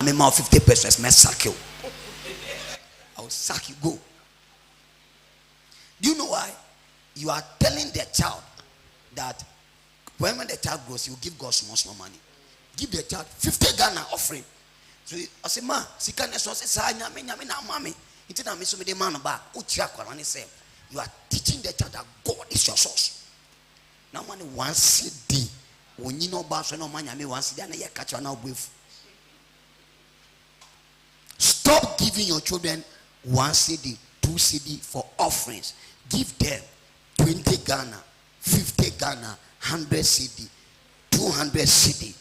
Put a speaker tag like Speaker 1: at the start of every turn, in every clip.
Speaker 1: I'm out 50 pesos. May sack you. I will sack you. Go. Do you know why? You are telling the child that when the child grows, you give God small money. Give the child 50 Ghana offering. So I say, ma, si can say, mommy. It's not me so many man back. You are teaching the child that God is your source. Now, money one CD. When you know about no money, I mean one CD and you catch on now with. Stop giving your children 1 CD, 2 CD for offerings. Give them 20 Ghana, 50 Ghana, 100 CD, 200 CD.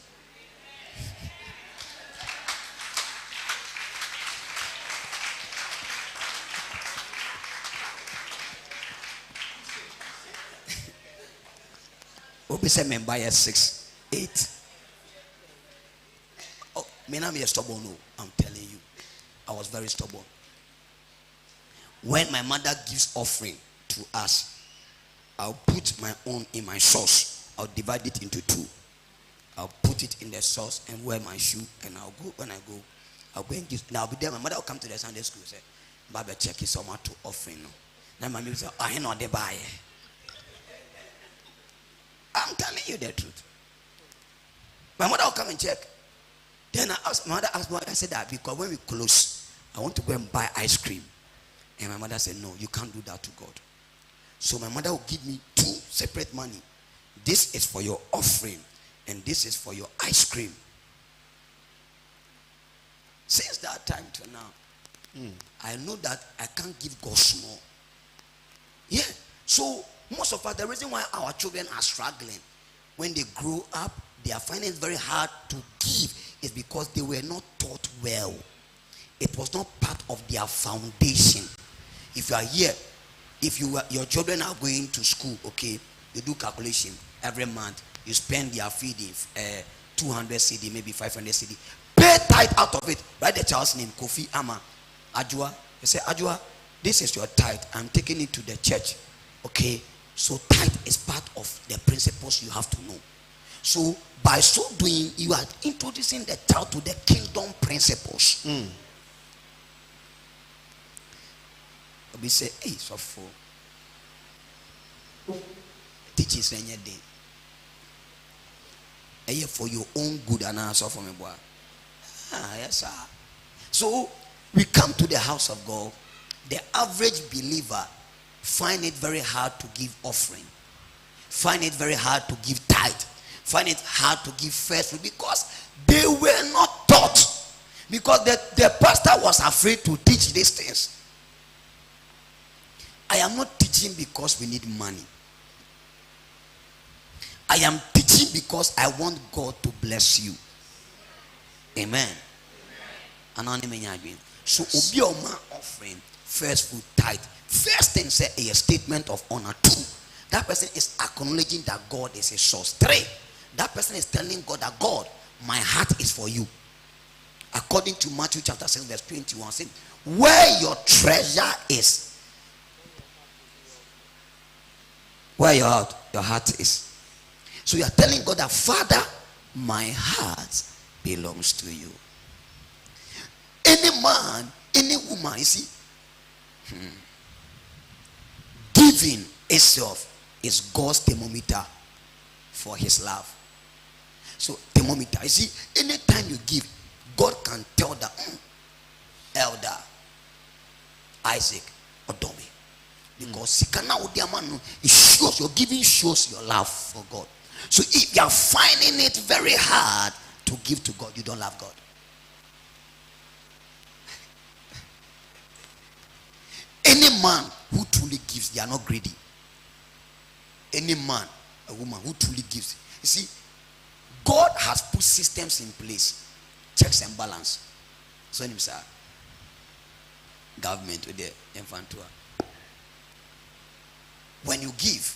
Speaker 1: Obi say me buy 6, 8. Oh, me na me stubborn. No, I'm telling you, I was very stubborn. When my mother gives offering to us, I'll put my own in my sauce. I'll divide it into 2. I'll put it in the sauce and wear my shoe, and I'll go. When I go, I'll go and give. Now I'll be there. My mother will come to the Sunday school and say, "Baba, check it someone to offering." No. Now my mother will say, "I know they buy." I'm telling you the truth. My mother will come and check. Then my mother asked me, I said that because when we close, I want to go and buy ice cream. And my mother said, no, you can't do that to God. So my mother will give me 2 separate money. This is for your offering, and this is for your ice cream. Since that time to now, I know that I can't give God small. Yeah. So most of us, the reason why our children are struggling when they grow up, they are finding it very hard to give, is because they were not taught well. It was not part of their foundation. If you are here, if your children are going to school, okay, you do calculation every month. You spend their feeding 200 CD, maybe 500 CD. Pay tithe out of it. Write the child's name, Kofi Ama Ajua. You say, Ajua, this is your tithe. I'm taking it to the church. Okay. So tithe is part of the principles you have to know. So by so doing, you are introducing the child to the kingdom principles. We say, hey, so for teachers in your day. Hey, for your own good and answer for me, boy. Yes, sir. So we come to the house of God. The average believer find it very hard to give offering, find it very hard to give tithe, find it hard to give first fruit, because they were not taught, because the pastor was afraid to teach these things. I am not teaching because we need money. I am teaching because I want God to bless you. Amen. So obioma offering, first fruit, tithe. First thing, say a statement of honor. 2, that person is acknowledging that God is a source. 3, that person is telling God that God, my heart is for you. According to Matthew chapter 6 verse 21, saying, where your treasure is, where your heart is. So you are telling God that, Father, my heart belongs to you. Any man, any woman, you see, giving itself is God's thermometer for his love. So thermometer, you see, anytime you give, God can tell the elder Isaac Odomi, because it shows your giving, shows your love for God. So if you are finding it very hard to give to God, you don't love God. Any man who truly gives, they are not greedy. Any man, a woman who truly gives, you see, God has put systems in place, checks and balance. So government with the infant. When you give,